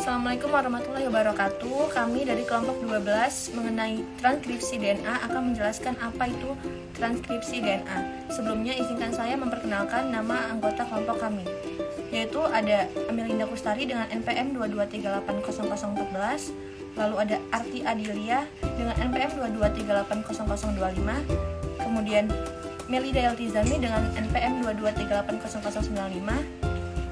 Assalamualaikum warahmatullahi wabarakatuh. Kami dari kelompok 12 mengenai transkripsi DNA akan menjelaskan apa itu transkripsi DNA. Sebelumnya izinkan saya memperkenalkan nama anggota kelompok kami, yaitu ada Amelinda Kustari dengan NPM 223800014, lalu ada Arti Adilia dengan NPM 223800025, kemudian Melida Eltizami dengan NPM 223800095,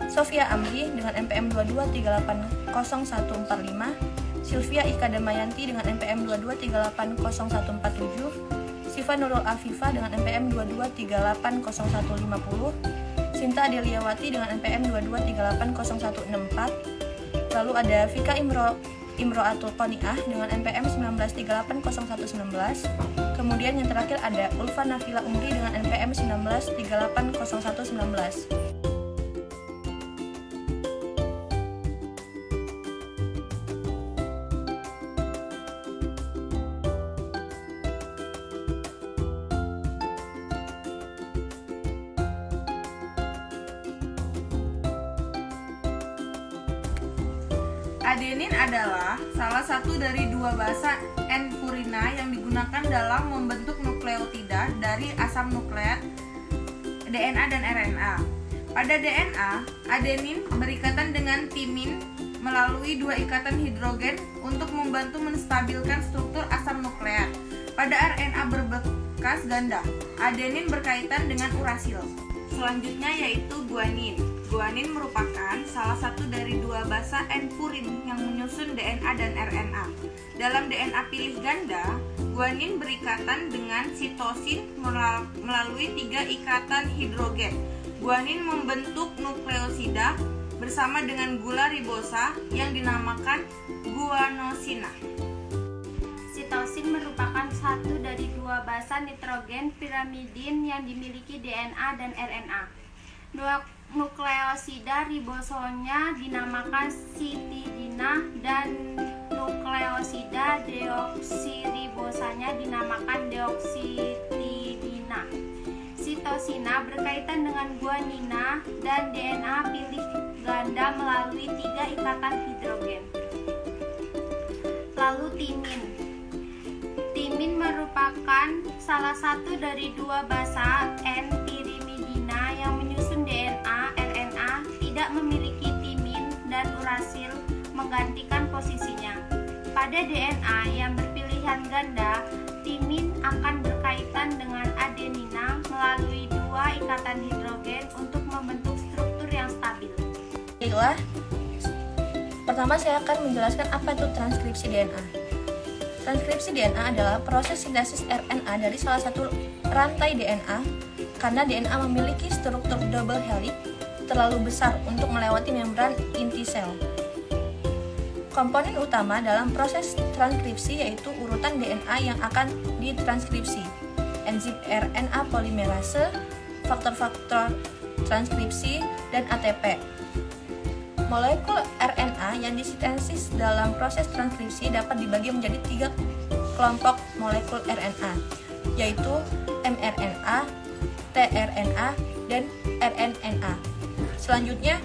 Sofia Amri dengan NPM 223800145, Sylvia Ika Damayanti dengan NPM 223800147, Siva Nurul Afifa dengan NPM 223800150, Sinta Adeliawati dengan NPM 223800164, lalu ada Vika Imroatul Qoniah dengan NPM 193800119, kemudian yang terakhir ada Ulfa Nafila Umri dengan NPM 193800119. Adenin adalah salah satu dari dua basa N-purina yang digunakan dalam membentuk nukleotida dari asam nukleat DNA dan RNA. Pada DNA, adenin berikatan dengan timin melalui dua ikatan hidrogen untuk membantu menstabilkan struktur asam nukleat. Pada RNA berbekas ganda, adenin berkaitan dengan urasil. Selanjutnya yaitu guanin. Guanin merupakan salah satu dari dua basa N-purin yang menyusun DNA dan RNA. Dalam DNA pilih ganda, guanin berikatan dengan sitosin melalui tiga ikatan hidrogen. Guanin membentuk nukleosida bersama dengan gula ribosa yang dinamakan guanosina. Sitosin merupakan satu dari dua basa nitrogen pirimidin yang dimiliki DNA dan RNA. Nukleosida ribosomnya dinamakan sitidina dan nukleosida deoksiribosanya dinamakan deoksitidina. Sitosina berkaitan dengan guanina dan DNA pilih ganda melalui tiga ikatan hidrogen. Lalu timin. Timin merupakan salah satu dari dua basa N-pirimidina yang menyusun DNA, RNA, tidak memiliki timin dan urasil menggantikan posisinya. Pada DNA yang berpilihan ganda, timin akan berkaitan dengan adenina melalui dua ikatan hidrogen untuk membentuk struktur yang stabil. Baiklah, pertama saya akan menjelaskan apa itu transkripsi DNA. Transkripsi DNA adalah proses sintesis RNA dari salah satu rantai DNA karena DNA memiliki struktur double helix terlalu besar untuk melewati membran inti sel. Komponen utama dalam proses transkripsi yaitu urutan DNA yang akan ditranskripsi, enzim RNA polimerase, faktor-faktor transkripsi, dan ATP. Molekul RNA yang disintesis dalam proses transkripsi dapat dibagi menjadi tiga kelompok molekul RNA, yaitu mRNA, tRNA, dan rNNA. Selanjutnya,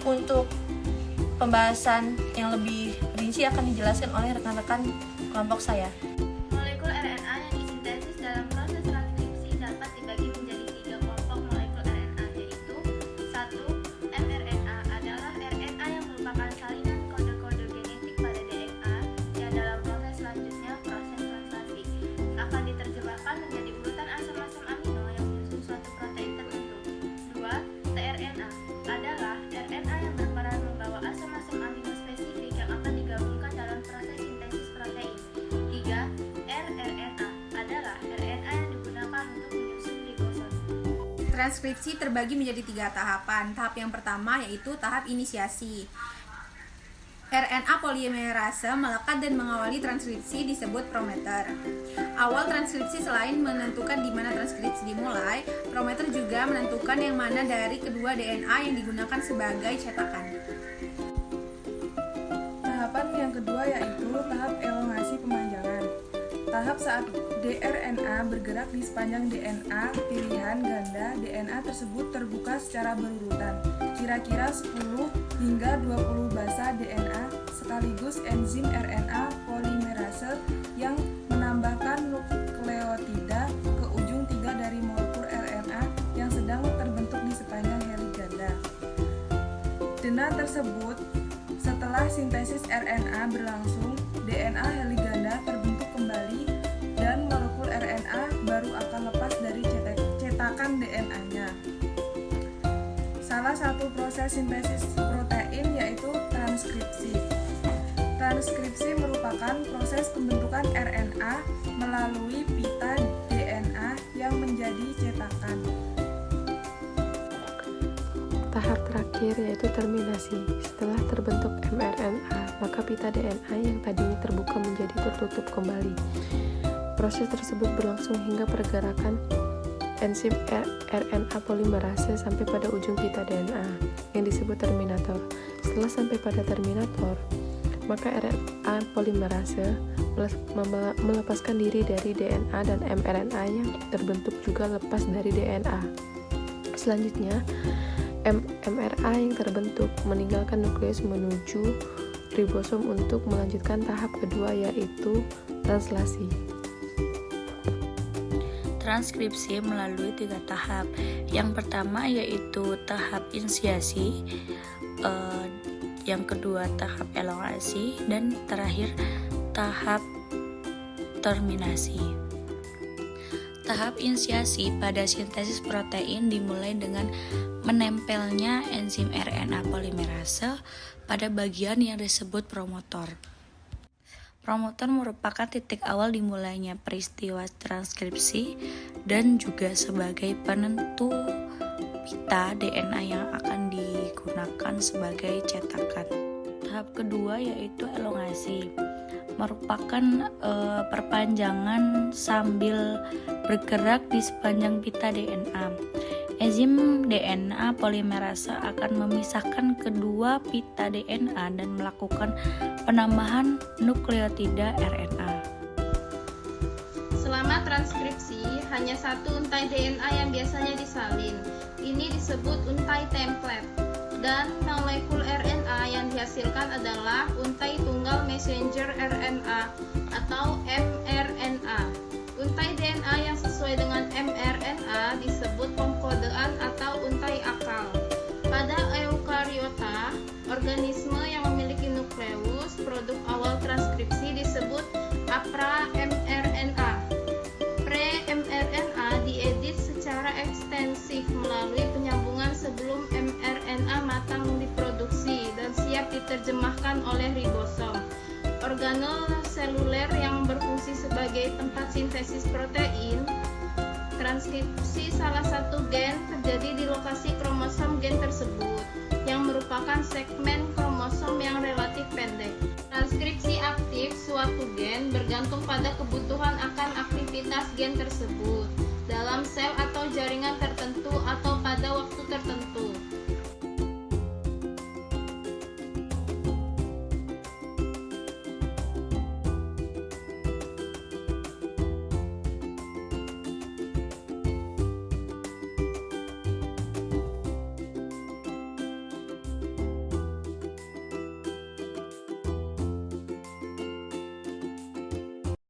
untuk pembahasan yang lebih rinci akan dijelaskan oleh rekan-rekan kelompok saya. Molekul RNA yang disintesis dalam proses transkripsi dapat dibagi menjadi tiga kelompok molekul RNA, yaitu 1. mRNA adalah RNA yang merupakan salinan kode-kode genetik pada DNA yang dalam proses selanjutnya proses translasi akan diterjemahkan menjadi urutan asam-asam amino yang menyusun suatu protein tertentu. 2. tRNA adalah RNA yang berperan membawa asam-asam amino spesifik yang akan digabungkan dalam proses sintesis protein. 3. rRNA adalah RNA yang digunakan untuk menyusun ribosom. Transkripsi terbagi menjadi tiga tahapan. Tahap yang pertama yaitu tahap inisiasi. RNA polimerase melekat dan mengawali transkripsi disebut promoter. Awal transkripsi selain menentukan di mana transkripsi dimulai, promoter juga menentukan yang mana dari kedua DNA yang digunakan sebagai cetakan. Tahapan yang kedua yaitu tahap elongasi pemanjangan. Tahap 1. dRNA bergerak di sepanjang DNA pilihan ganda. DNA tersebut terbuka secara berurutan, kira-kira 10 hingga 20 basa DNA sekaligus enzim RNA polimerase yang menambahkan nukleotida ke ujung 3 dari molekul RNA yang sedang terbentuk di sepanjang heli ganda. DNA tersebut setelah sintesis RNA berlangsung, DNA heli ganda terbentuk kembali dan molekul RNA baru akan lepas dari cetakan DNA-nya. Salah satu proses sintesis protein yaitu transkripsi. Transkripsi merupakan proses pembentukan RNA melalui pita DNA yang menjadi cetakan. Tahap terakhir yaitu terminasi. Setelah terbentuk mRNA, maka pita DNA yang tadinya terbuka menjadi tertutup kembali. Proses tersebut berlangsung hingga pergerakan enzim RNA polimerase sampai pada ujung pita DNA yang disebut terminator. Setelah sampai pada terminator, maka RNA polimerase melepaskan diri dari DNA dan mRNA yang terbentuk juga lepas dari DNA. Selanjutnya, mRNA yang terbentuk meninggalkan nukleus menuju ribosom untuk melanjutkan tahap kedua yaitu translasi. Transkripsi melalui 3 tahap. Yang pertama yaitu tahap inisiasi, yang kedua tahap elongasi, dan terakhir tahap terminasi. Tahap inisiasi pada sintesis protein dimulai dengan menempelnya enzim RNA polimerase pada bagian yang disebut promotor. Promotor merupakan titik awal dimulainya peristiwa transkripsi dan juga sebagai penentu pita DNA yang akan digunakan sebagai cetakan. Tahap kedua yaitu elongasi, merupakan perpanjangan sambil bergerak di sepanjang pita DNA. Enzim DNA polimerase akan memisahkan kedua pita DNA dan melakukan penambahan nukleotida RNA. Selama transkripsi, hanya satu untai DNA yang biasanya disalin. Ini disebut untai template. Dan molekul RNA yang dihasilkan adalah untai tunggal messenger RNA atau mRNA. Untai DNA yang sesuai dengan mRNA disebut pengkodean atau untai akal. Pada eukariota, organisme yang memiliki nukleus, produk awal transkripsi disebut apra-mRNA. Pre-mRNA diedit secara ekstensif melalui penyambungan sebelum mRNA matang diproduksi dan siap diterjemahkan oleh ribosom. Organel seluler yang berfungsi sebagai tempat sintesis protein. Transkripsi salah satu gen terjadi di lokasi kromosom gen tersebut, yang merupakan segmen kromosom yang relatif pendek. Transkripsi aktif suatu gen bergantung pada kebutuhan akan aktivitas gen tersebut dalam sel atau jaringan tertentu atau pada waktu tertentu.